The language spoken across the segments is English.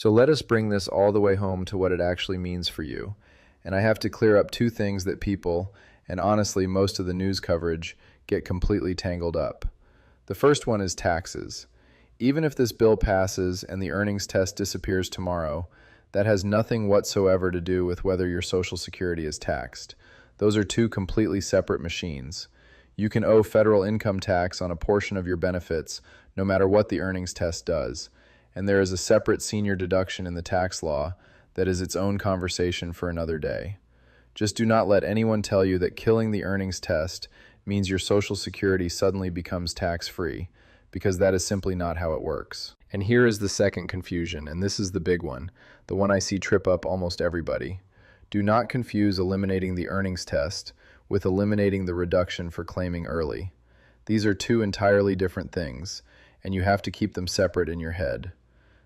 So let us bring this all the way home to what it actually means for you. And I have to clear up two things that people, and honestly most of the news coverage, get completely tangled up. The first one is taxes. Even if this bill passes and the earnings test disappears tomorrow, that has nothing whatsoever to do with whether your Social Security is taxed. Those are two completely separate machines. You can owe federal income tax on a portion of your benefits no matter what the earnings test does, and there is a separate senior deduction in the tax law that is its own conversation for another day. Just do not let anyone tell you that killing the earnings test means your Social Security suddenly becomes tax-free, because that is simply not how it works. And here is the second confusion, and this is the big one, the one I see trip up almost everybody. Do not confuse eliminating the earnings test with eliminating the reduction for claiming early. These are two entirely different things, and you have to keep them separate in your head.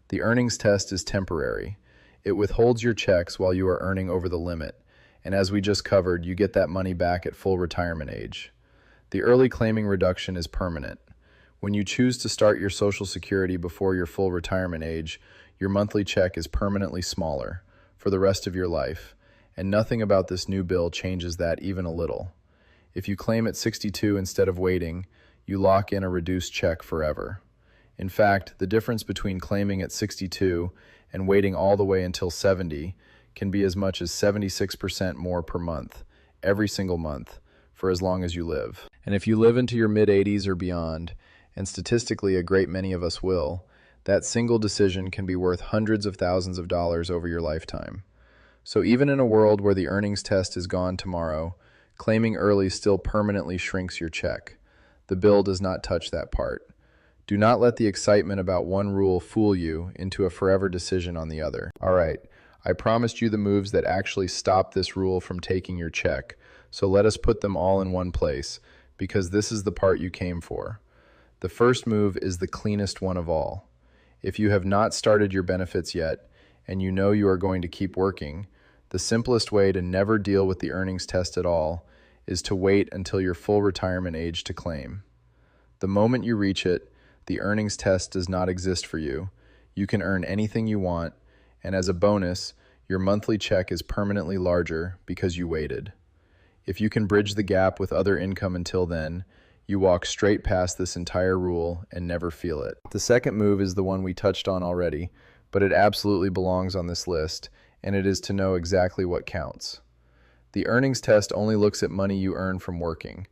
The earnings test is temporary. It withholds your checks while you are earning over the limit, and as we just covered, you get that money back at full retirement age. The early claiming reduction is permanent. When you choose to start your Social Security before your full retirement age, your monthly check is permanently smaller for the rest of your life, and nothing about this new bill changes that even a little. If you claim at 62 instead of waiting, you lock in a reduced check forever. In fact, the difference between claiming at 62 and waiting all the way until 70 can be as much as 76% more per month, every single month, for as long as you live. And if you live into your mid-80s or beyond, and statistically a great many of us will, that single decision can be worth hundreds of thousands of dollars over your lifetime. So even in a world where the earnings test is gone tomorrow, claiming early still permanently shrinks your check. The bill does not touch that part. Do not let the excitement about one rule fool you into a forever decision on the other. All right, I promised you the moves that actually stop this rule from taking your check, so let us put them all in one place, because this is the part you came for. The first move is the cleanest one of all. If you have not started your benefits yet, and you know you are going to keep working, the simplest way to never deal with the earnings test at all is to wait until your full retirement age to claim. The moment you reach it, the earnings test does not exist for you. You can earn anything you want, and as a bonus, your monthly check is permanently larger because you waited. If you can bridge the gap with other income until then, you walk straight past this entire rule and never feel it. The second move is the one we touched on already, but it absolutely belongs on this list, and it is to know exactly what counts. The earnings test only looks at money you earn from working.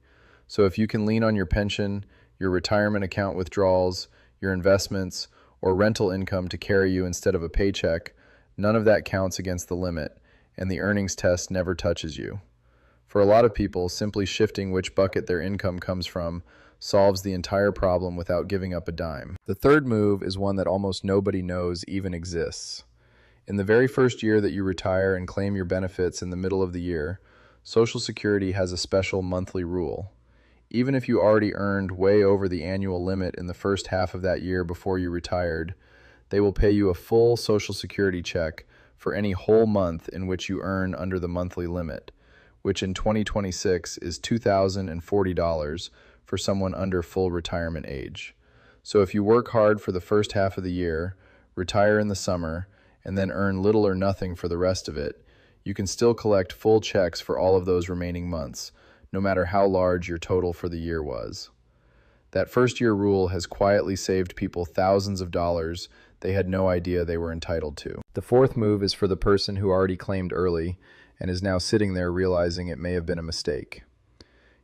So if you can lean on your pension, your retirement account withdrawals, your investments, or rental income to carry you instead of a paycheck, none of that counts against the limit, and the earnings test never touches you. For a lot of people, simply shifting which bucket their income comes from solves the entire problem without giving up a dime. The third move is one that almost nobody knows even exists. In the very first year that you retire and claim your benefits in the middle of the year, Social Security has a special monthly rule. Even if you already earned way over the annual limit in the first half of that year before you retired, they will pay you a full Social Security check for any whole month in which you earn under the monthly limit, which in 2026 is $2,040 for someone under full retirement age. So if you work hard for the first half of the year, retire in the summer, and then earn little or nothing for the rest of it, you can still collect full checks for all of those remaining months, no matter how large your total for the year was. That first year rule has quietly saved people thousands of dollars they had no idea they were entitled to. The fourth move is for the person who already claimed early and is now sitting there realizing it may have been a mistake.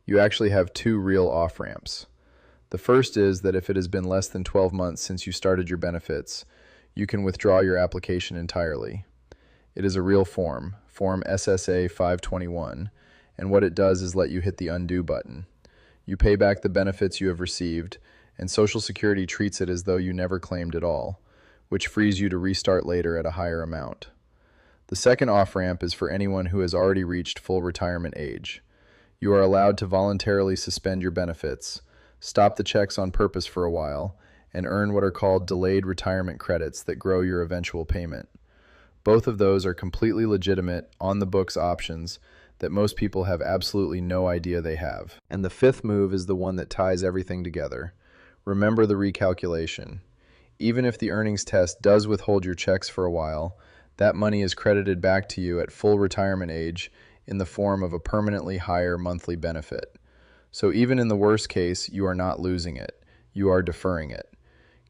You actually have two real off-ramps. The first is that if it has been less than 12 months since you started your benefits, you can withdraw your application entirely. It is a real form, Form SSA 521, and what it does is let you hit the undo button. You pay back the benefits you have received, and Social Security treats it as though you never claimed at all, which frees you to restart later at a higher amount. The second off-ramp is for anyone who has already reached full retirement age. You are allowed to voluntarily suspend your benefits, stop the checks on purpose for a while, and earn what are called delayed retirement credits that grow your eventual payment. Both of those are completely legitimate, on-the-books options that most people have absolutely no idea they have. And the fifth move is the one that ties everything together. Remember the recalculation. Even if the earnings test does withhold your checks for a while, that money is credited back to you at full retirement age in the form of a permanently higher monthly benefit. So even in the worst case, you are not losing it, you are deferring it.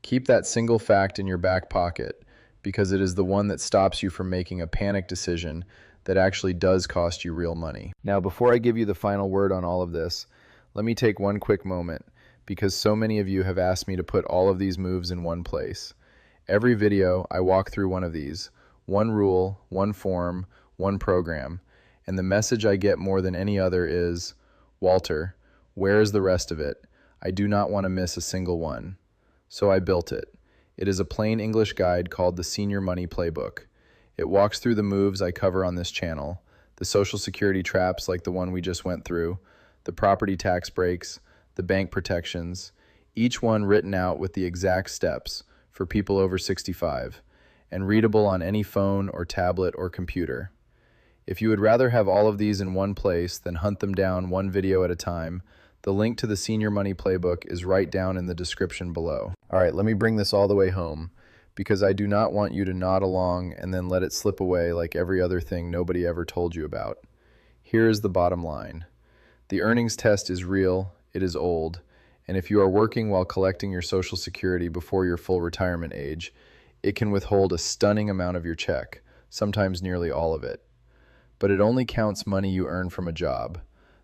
Keep that single fact in your back pocket because it is the one that stops you from making a panic decision that actually does cost you real money. Now, before I give you the final word on all of this, let me take one quick moment because so many of you have asked me to put all of these moves in one place. Every video, I walk through one of these, one rule, one form, one program, and the message I get more than any other is, Walter, where is the rest of it? I do not want to miss a single one. So I built it. It is a plain English guide called the Senior Money Playbook. It walks through the moves I cover on this channel, the Social Security traps like the one we just went through, the property tax breaks, the bank protections, each one written out with the exact steps for people over 65, and readable on any phone or tablet or computer. If you would rather have all of these in one place than hunt them down one video at a time, the link to the Senior Money Playbook is right down in the description below. All right, let me bring this all the way home, because I do not want you to nod along and then let it slip away like every other thing nobody ever told you about. Here is the bottom line. The earnings test is real, it is old, and if you are working while collecting your Social Security before your full retirement age, it can withhold a stunning amount of your check, sometimes nearly all of it. But it only counts money you earn from a job.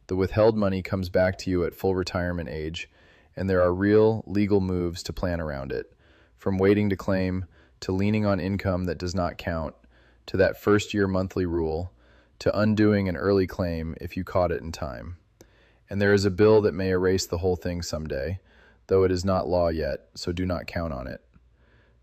The withheld money comes back to you at full retirement age, and there are real legal moves to plan around it, from waiting to claim, to leaning on income that does not count, to that first-year monthly rule, to undoing an early claim if you caught it in time. And there is a bill that may erase the whole thing someday, though it is not law yet, so do not count on it.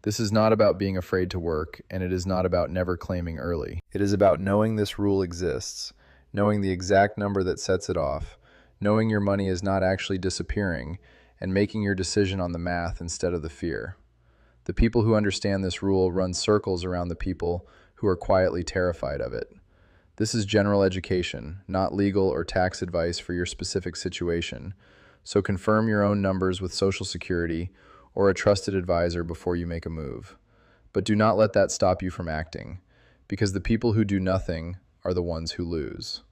This is not about being afraid to work, and it is not about never claiming early. It is about knowing this rule exists, knowing the exact number that sets it off, knowing your money is not actually disappearing, and making your decision on the math instead of the fear. The people who understand this rule run circles around the people who are quietly terrified of it. This is general education, not legal or tax advice for your specific situation, so confirm your own numbers with Social Security or a trusted advisor before you make a move. But do not let that stop you from acting, because the people who do nothing are the ones who lose.